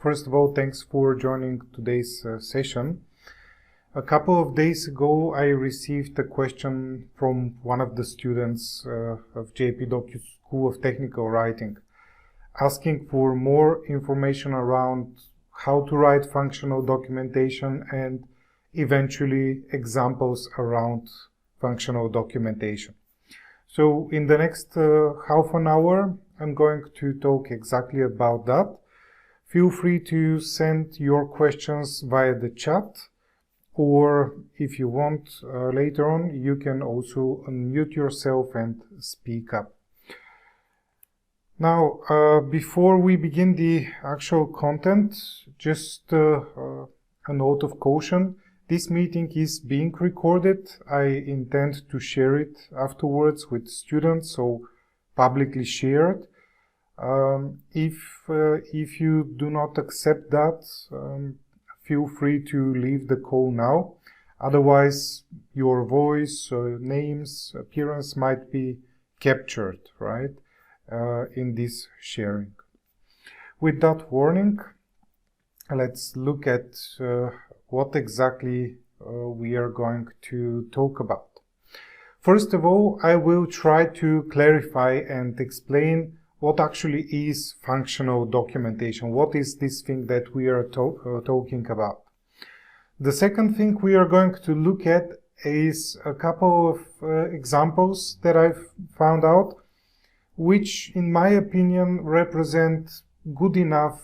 First of all, thanks for joining today's session. A couple of days ago, I received a question from one of the students of JPDocu School of Technical Writing, asking for more information around how to write functional documentation and eventually examples around functional documentation. So in the next half an hour, I'm going to talk exactly about that. Feel free to send your questions via the chat, or if you want later on, you can also unmute yourself and speak up. Now, before we begin the actual content, just a note of caution. This meeting is being recorded. I intend to share it afterwards with students, so publicly shared. If you do not accept that, feel free to leave the call now. Otherwise, your voice, names, appearance might be captured, right, in this sharing. With that warning, let's look at what exactly we are going to talk about. First of all, I will try to clarify and explain what actually is functional documentation. What is this thing that we are talking about? The second thing we are going to look at is a couple of examples that I've found out, which in my opinion represent good enough,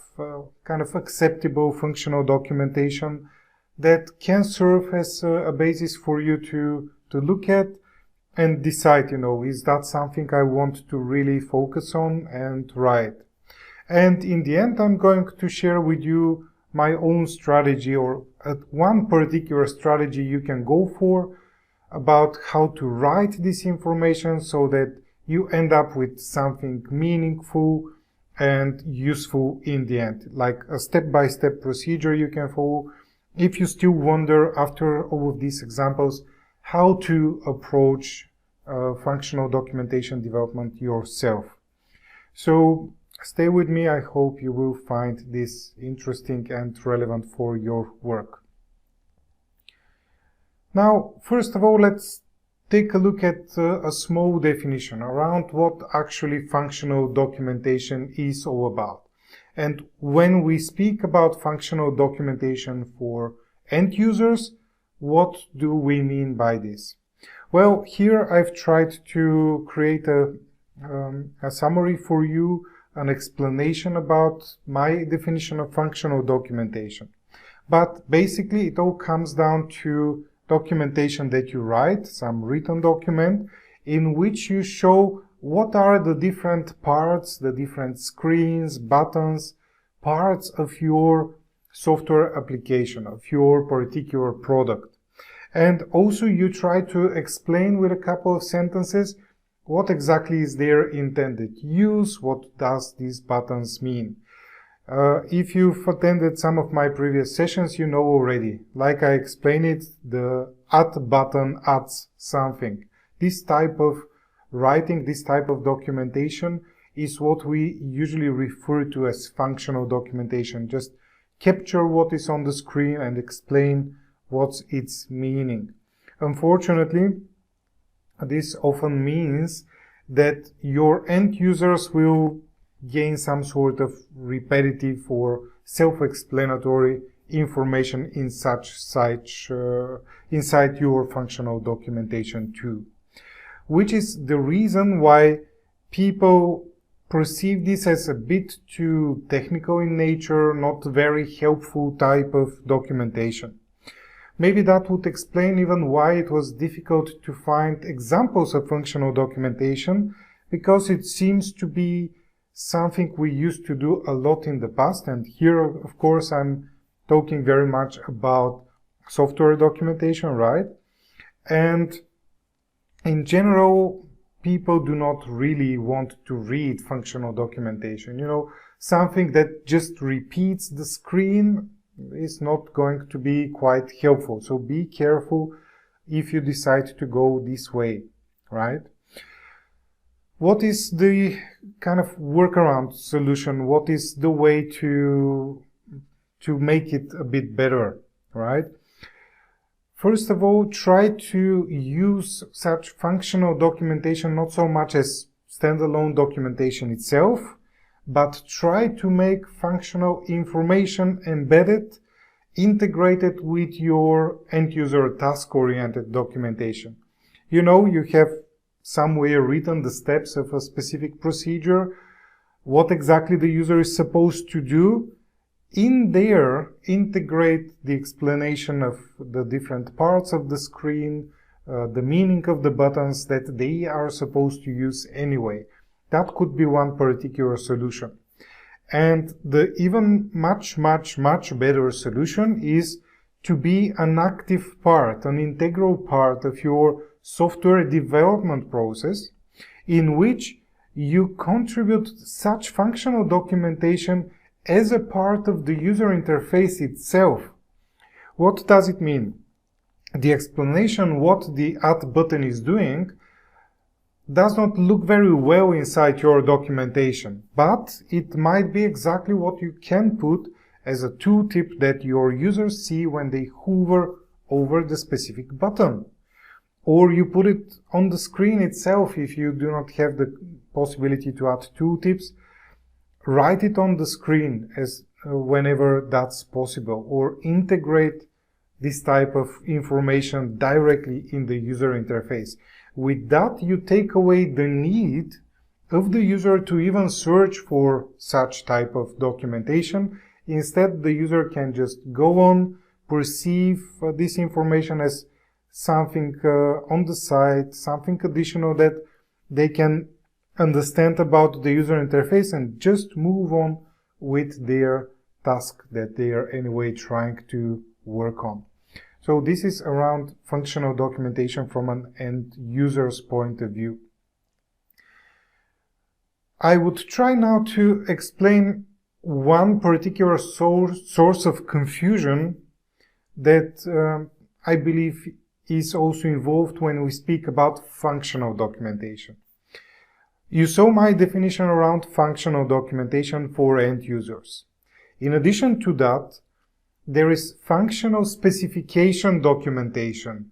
kind of acceptable functional documentation that can serve as a basis for you to look at and decide, is that something I want to really focus on and write. And in the end, I'm going to share with you my own strategy, or one particular strategy you can go for about how to write this information so that you end up with something meaningful and useful in the end, like a step-by-step procedure you can follow if you still wonder after all of these examples how to approach functional documentation development yourself. So stay with me. I hope you will find this interesting and relevant for your work. Now, first of all, let's take a look at a small definition around what actually functional documentation is all about. And when we speak about functional documentation for end users, what do we mean by this? Well, here I've tried to create a summary for you, an explanation about my definition of functional documentation. But basically it all comes down to documentation that you write, some written document, in which you show what are the different parts, the different screens, buttons, parts of your software application, of your particular product. And also you try to explain with a couple of sentences what exactly is their intended use, what does these buttons mean. If you've attended some of my previous sessions, you know already, like I explained it, the add button adds something. This type of writing, this type of documentation is what we usually refer to as functional documentation. Just capture what is on the screen and explain what's its meaning. Unfortunately, this often means that your end users will gain some sort of repetitive or self-explanatory information inside your functional documentation too. Which is the reason why people perceive this as a bit too technical in nature, not very helpful type of documentation. Maybe that would explain even why it was difficult to find examples of functional documentation, because it seems to be something we used to do a lot in the past. And here, of course, I'm talking very much about software documentation, right? And in general, people do not really want to read functional documentation. Something that just repeats the screen is not going to be quite helpful. So be careful if you decide to go this way, right? What is the kind of workaround solution? What is the way to to make it a bit better, right? First of all, try to use such functional documentation not so much as standalone documentation itself, but try to make functional information embedded, integrated with your end-user task-oriented documentation. You know, you have somewhere written the steps of a specific procedure, what exactly the user is supposed to do. In there, integrate the explanation of the different parts of the screen, the meaning of the buttons that they are supposed to use anyway. That could be one particular solution. And the even much better solution is to be an active part, an integral part of your software development process, in which you contribute such functional documentation as a part of the user interface itself. What does it mean? The explanation what the Add button is doing does not look very well inside your documentation, but it might be exactly what you can put as a tooltip that your users see when they hover over the specific button. Or you put it on the screen itself if you do not have the possibility to add tooltips. Write it on the screen as whenever that's possible, or integrate this type of information directly in the user interface. With that, you take away the need of the user to even search for such type of documentation. Instead, the user can just go on, perceive this information as something on the side, something additional that they can understand about the user interface, and just move on with their task that they are anyway trying to work on. So this is around functional documentation from an end user's point of view. I would try now to explain one particular source of confusion that I believe is also involved when we speak about functional documentation. You saw my definition around functional documentation for end users. In addition to that, there is functional specification documentation,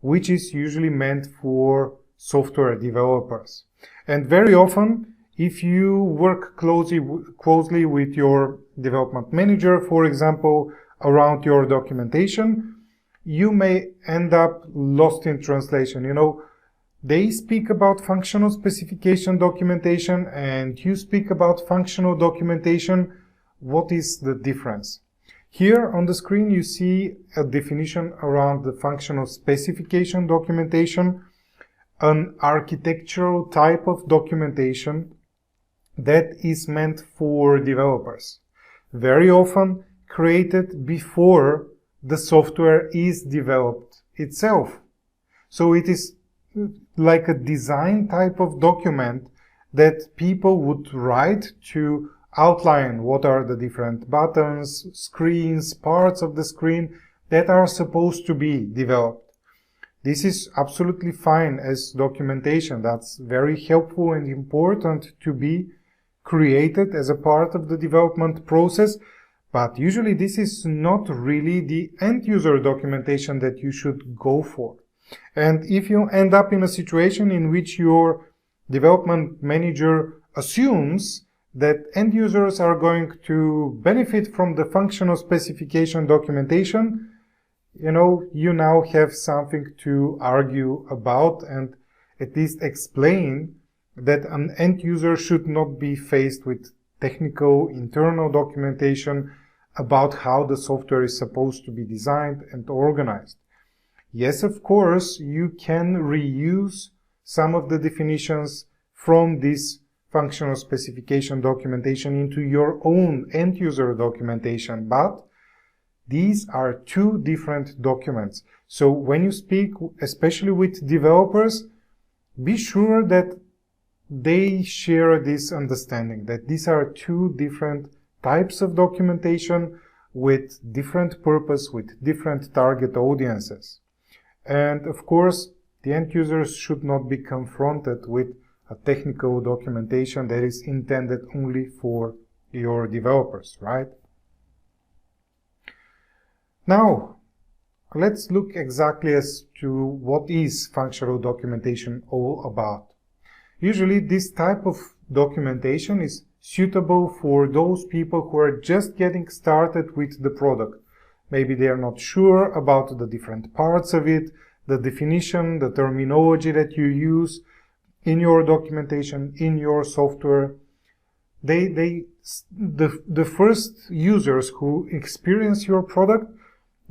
which is usually meant for software developers. And very often, if you work closely with your development manager, for example, around your documentation, you may end up lost in translation. You know, they speak about functional specification documentation and you speak about functional documentation. What is the difference? Here on the screen you see a definition around the functional specification documentation, an architectural type of documentation that is meant for developers, very often created before the software is developed itself. So it is like a design type of document that people would write to outline what are the different buttons, screens, parts of the screen that are supposed to be developed. This is absolutely fine as documentation. That's very helpful and important to be created as a part of the development process, but usually this is not really the end user documentation that you should go for. And if you end up in a situation in which your development manager assumes that end users are going to benefit from the functional specification documentation, you now have something to argue about and at least explain that an end user should not be faced with technical internal documentation about how the software is supposed to be designed and organized. Yes, of course, you can reuse some of the definitions from this functional specification documentation into your own end user documentation, but these are two different documents. So when you speak, especially with developers, be sure that they share this understanding that these are two different types of documentation with different purpose, with different target audiences. And of course, the end users should not be confronted with a technical documentation that is intended only for your developers, right? Now, let's look exactly as to what is functional documentation all about. Usually this type of documentation is suitable for those people who are just getting started with the product. Maybe they are not sure about the different parts of it, the definition, the terminology that you use in your documentation, in your software. The first users who experience your product,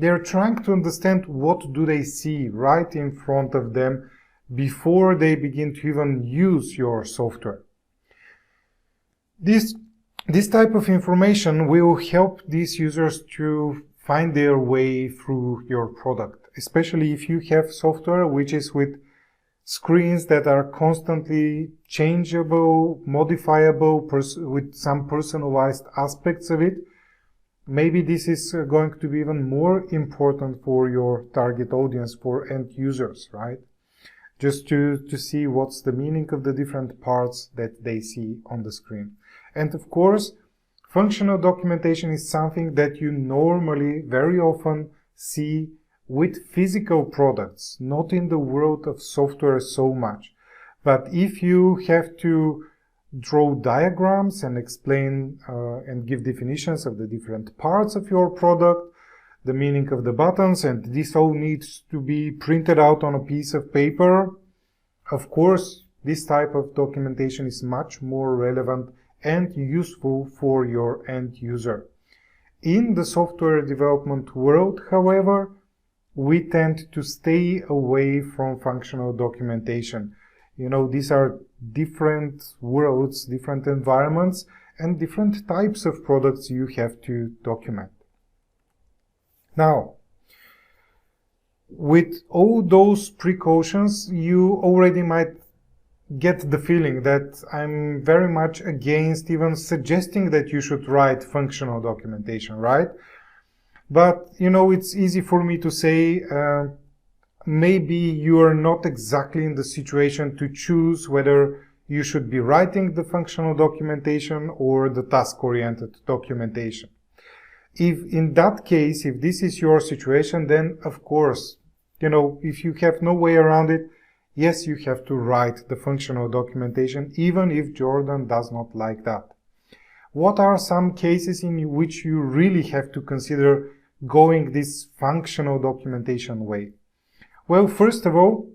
they're trying to understand what do they see right in front of them before they begin to even use your software. This type of information will help these users to find their way through your product, especially if you have software which is with screens that are constantly changeable, modifiable, with some personalized aspects of it. Maybe this is going to be even more important for your target audience, for end users, right? Just to see what's the meaning of the different parts that they see on the screen. And of course, functional documentation is something that you normally very often see with physical products, not in the world of software so much. But if you have to draw diagrams and explain and give definitions of the different parts of your product, the meaning of the buttons, and this all needs to be printed out on a piece of paper, of course, this type of documentation is much more relevant and useful for your end user. In the software development world, however, we tend to stay away from functional documentation. You know, these are different worlds, different environments, and different types of products you have to document. Now, with all those precautions, you already might get the feeling that I'm very much against even suggesting that you should write functional documentation, right? But, you know, it's easy for me to say, maybe you are not exactly in the situation to choose whether you should be writing the functional documentation or the task-oriented documentation. If in that case, if this is your situation, then of course, you know, if you have no way around it, yes, you have to write the functional documentation, even if Jordan does not like that. What are some cases in which you really have to consider going this functional documentation way? Well, first of all,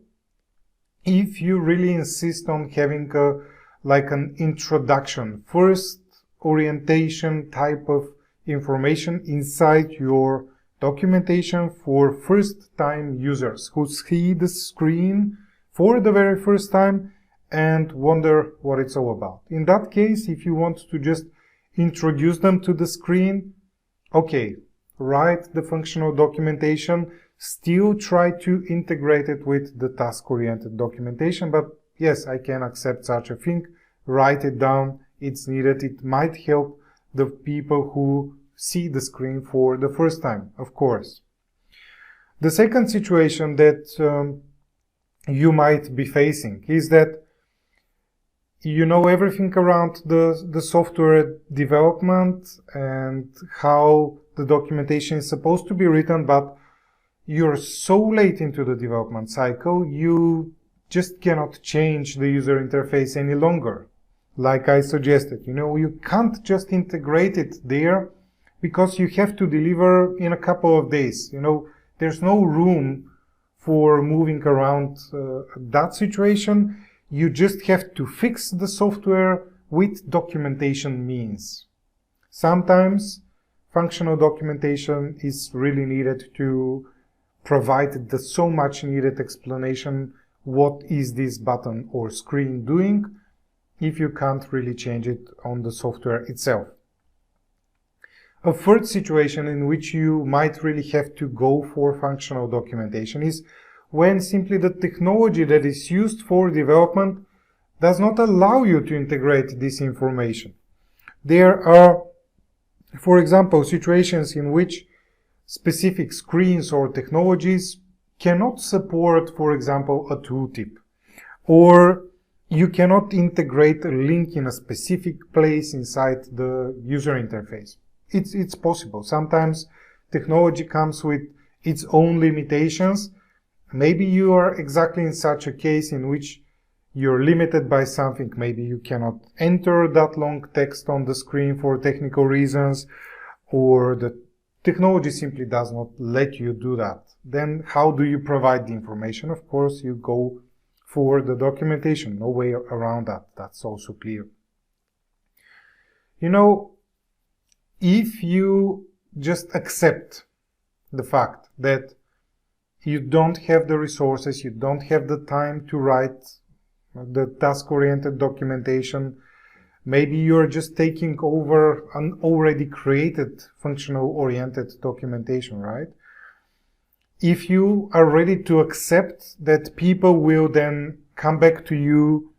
if you really insist on having like an introduction, first orientation type of information inside your documentation for first-time users who see the screen for the very first time and wonder what it's all about. In that case, if you want to just introduce them to the screen, okay, write the functional documentation, still try to integrate it with the task-oriented documentation, but yes, I can accept such a thing. Write it down, it's needed. It might help the people who see the screen for the first time, of course. The second situation that you might be facing is that you know everything around the software development and how the documentation is supposed to be written, but you're so late into the development cycle, you just cannot change the user interface any longer. Like I suggested, you know, you can't just integrate it there because you have to deliver in a couple of days. You know, there's no room for moving around that situation. You just have to fix the software with documentation means. Sometimes functional documentation is really needed to provide the so much needed explanation, what is this button or screen doing, if you can't really change it on the software itself. A third situation in which you might really have to go for functional documentation is when simply the technology that is used for development does not allow you to integrate this information. There are, for example, situations in which specific screens or technologies cannot support, for example, a tooltip, or you cannot integrate a link in a specific place inside the user interface. It's possible. Sometimes technology comes with its own limitations. Maybe you are exactly in such a case in which you're limited by something. Maybe you cannot enter that long text on the screen for technical reasons, or the technology simply does not let you do that. Then how do you provide the information? Of course, you go for the documentation. No way around that. That's also clear. You know, if you just accept the fact that you don't have the resources, you don't have the time to write the task-oriented documentation, maybe you're just taking over an already created functional-oriented documentation, right? If you are ready to accept that people will then come back to you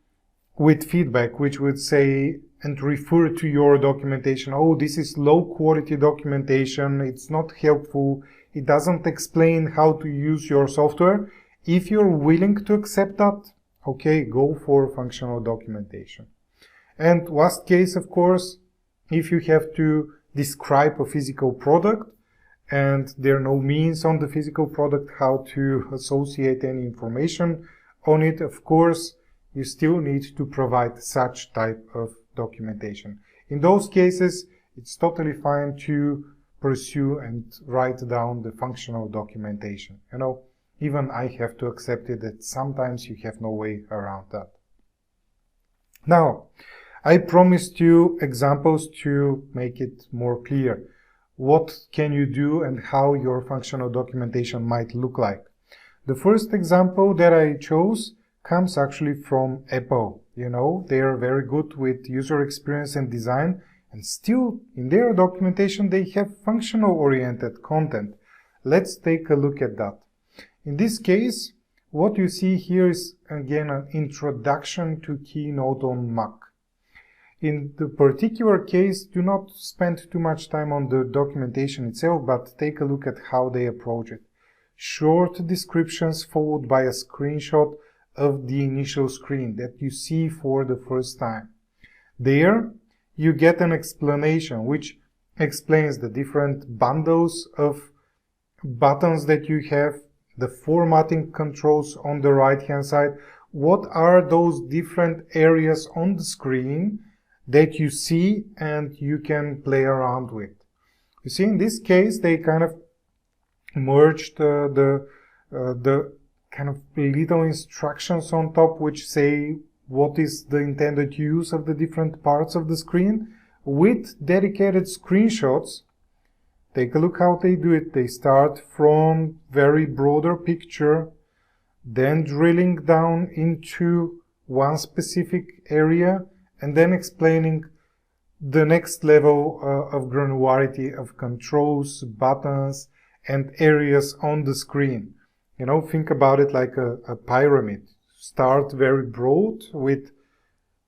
with feedback, which would say and refer to your documentation, oh, this is low-quality documentation, it's not helpful, it doesn't explain how to use your software. If you're willing to accept that, okay, go for functional documentation. And last case, of course, if you have to describe a physical product and there are no means on the physical product how to associate any information on it, of course, you still need to provide such type of documentation. In those cases, it's totally fine to pursue and write down the functional documentation. You know, even I have to accept it that sometimes you have no way around that. Now, I promised you examples to make it more clear. What can you do and how your functional documentation might look like? The first example that I chose comes actually from Apple. You know, they are very good with user experience and design, and still in their documentation they have functional oriented content. Let's take a look at that. In this case, what you see here is again an introduction to Keynote on Mac. In the particular case, do not spend too much time on the documentation itself, but take a look at how they approach it. Short descriptions followed by a screenshot of the initial screen that you see for the first time. There, you get an explanation which explains the different bundles of buttons that you have, the formatting controls on the right hand side. What are those different areas on the screen that you see and you can play around with? You see, in this case, they kind of merged the kind of little instructions on top which say what is the intended use of the different parts of the screen with dedicated screenshots. Take a look how they do it. They start from very broader picture, then drilling down into one specific area, and then explaining the next level of granularity of controls, buttons, and areas on the screen. You know, think about it like a pyramid. Start very broad with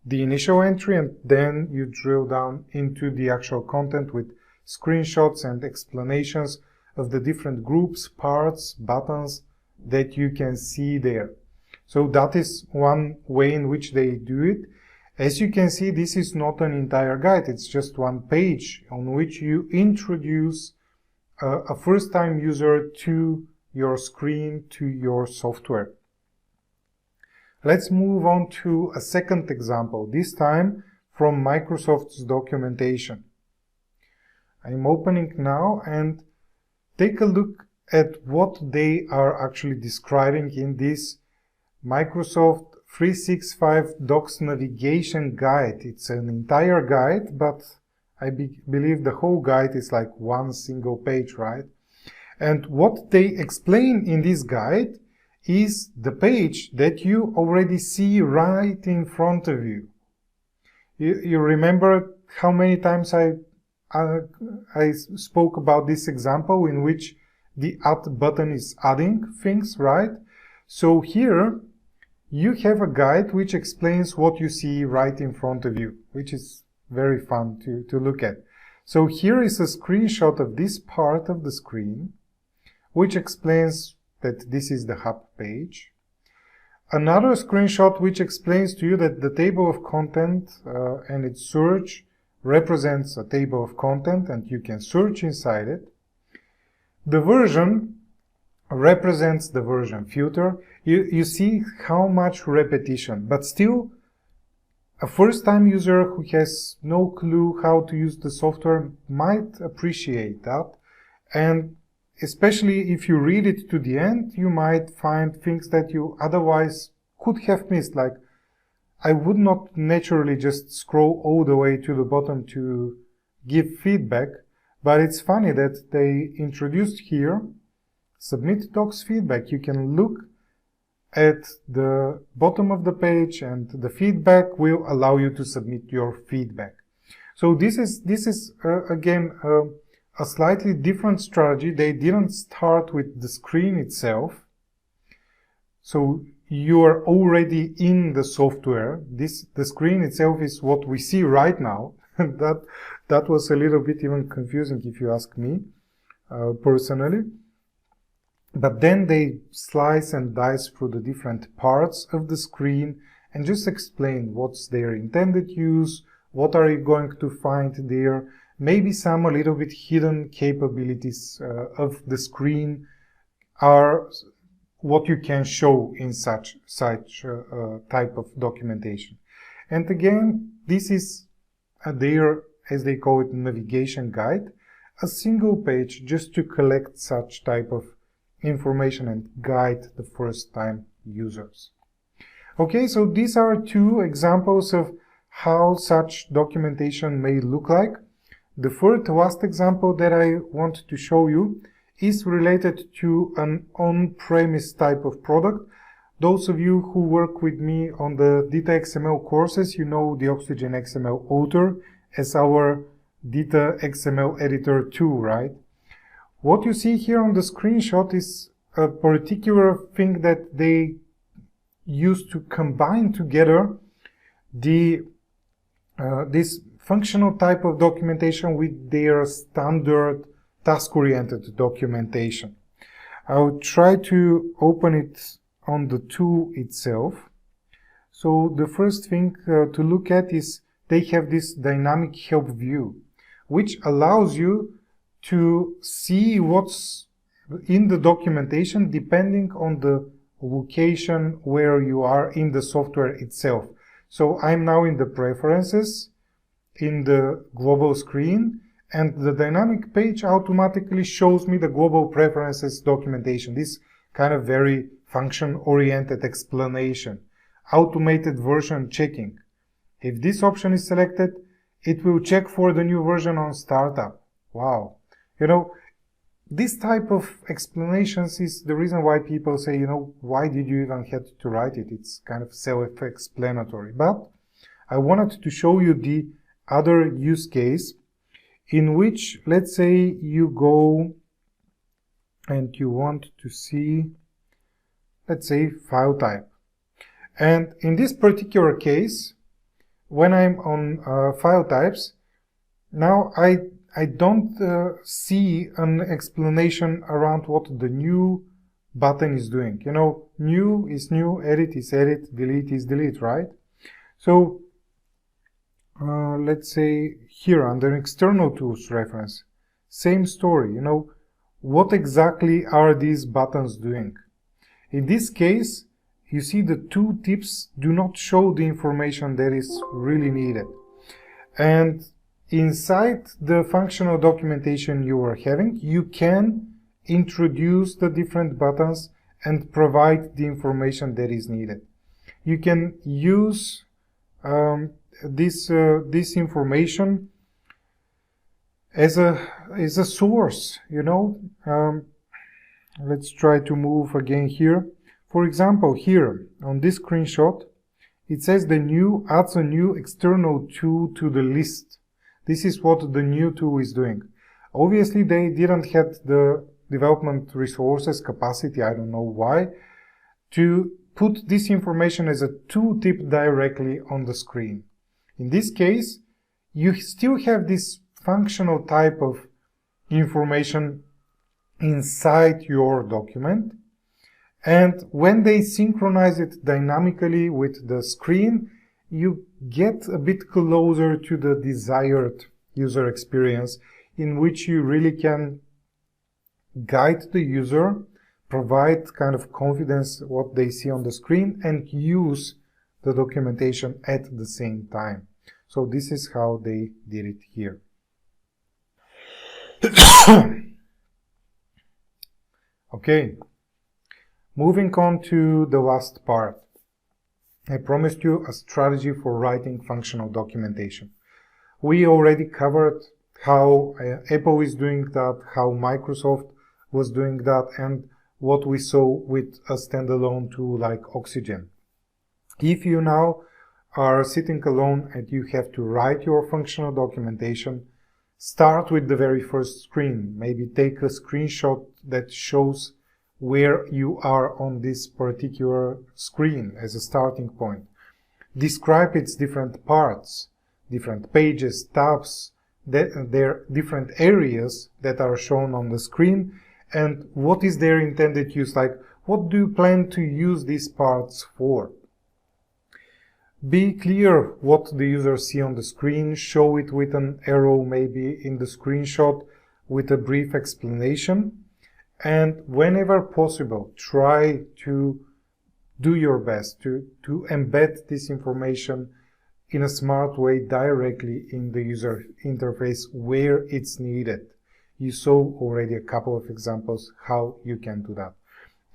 the initial entry, and then you drill down into the actual content with screenshots and explanations of the different groups, parts, buttons that you can see there. So that is one way in which they do it. As you can see, this is not an entire guide. It's just one page on which you introduce a first-time user to your screen, to your software. Let's move on to a second example, this time from Microsoft's documentation. I'm opening now and take a look at what they are actually describing in this Microsoft 365 Docs Navigation Guide. It's an entire guide, but I believe the whole guide is like one single page, right? And what they explain in this guide is the page that you already see right in front of you. You remember how many times I spoke about this example in which the add button is adding things, right? So here you have a guide which explains what you see right in front of you, which is very fun to look at. So here is a screenshot of this part of the screen, which explains that this is the hub page. Another screenshot which explains to you that the table of content and its search represents a table of content and you can search inside it. the version represents the version filter. You see how much repetition, but still a first-time user who has no clue how to use the software might appreciate that. And especially if you read it to the end, you might find things that you otherwise could have missed. Like, I would not naturally just scroll all the way to the bottom to give feedback, but it's funny that they introduced here submit docs feedback. You can look at the bottom of the page, and the feedback will allow you to submit your feedback. So this is again a slightly different strategy. They didn't start with the screen itself. So you are already in the software. The screen itself is what we see right now. that was a little bit even confusing if you ask me personally. But then they slice and dice through the different parts of the screen and just explain what's their intended use, what are you going to find there, maybe some a little bit hidden capabilities of the screen are what you can show in such type of documentation. And again, this is their, as they call it, navigation guide, a single page just to collect such type of information and guide the first-time users. Okay, so these are two examples of how such documentation may look like. The third last example that I want to show you is related to an on-premise type of product. Those of you who work with me on the Data XML courses, you know the Oxygen XML Author as our Data XML editor too, right? What you see here on the screenshot is a particular thing that they use to combine together this functional type of documentation with their standard task-oriented documentation. I'll try to open it on the tool itself. So the first thing to look at is they have this dynamic help view, which allows you to see what's in the documentation depending on the location where you are in the software itself. So I'm now in the preferences in the global screen, and the dynamic page automatically shows me the global preferences documentation. This kind of very function-oriented explanation. Automated version checking. If this option is selected, it will check for the new version on startup. Wow. You know, this type of explanations is the reason why people say, you know, why did you even have to write it? It's kind of self-explanatory. But I wanted to show you the other use case in which, let's say, you go and you want to see, let's say, file type. And in this particular case, when I'm on file types, now I don't see an explanation around what the new button is doing. You know, new is new, edit is edit, delete is delete, right? So let's say here under external tools reference, same story. You know, what exactly are these buttons doing? In this case, you see the two tips do not show the information that is really needed. And inside the functional documentation you are having, you can introduce the different buttons and provide the information that is needed. You can use this information as a source, you know. Let's try to move again here. For example, here on this screenshot, it says the new adds a new external tool to the list. This is what the new tool is doing. Obviously, they didn't have the development resources, capacity, I don't know why, to put this information as a tooltip directly on the screen. In this case, you still have this functional type of information inside your document. And when they synchronize it dynamically with the screen, you get a bit closer to the desired user experience in which you really can guide the user, provide kind of confidence what they see on the screen, and use the documentation at the same time. So this is how they did it here. Okay, moving on to the last part. I promised you a strategy for writing functional documentation. We already covered how Apple is doing that, how Microsoft was doing that, and what we saw with a standalone tool like Oxygen. If you now are sitting alone and you have to write your functional documentation, start with the very first screen. Maybe take a screenshot that shows where you are on this particular screen as a starting point. Describe its different parts, different pages, tabs, their different areas that are shown on the screen, and what is their intended use, like what do you plan to use these parts for. Be clear what the user see on the screen, show it with an arrow maybe in the screenshot with a brief explanation, and whenever possible try to do your best to embed this information in a smart way directly in the user interface where it's needed. You saw already a couple of examples how you can do that.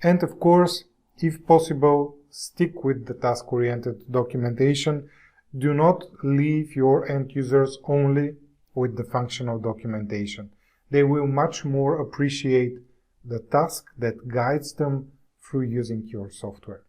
And of course, if possible, stick with the task-oriented documentation. Do not leave your end users only with the functional documentation. They will much more appreciate the task that guides them through using your software.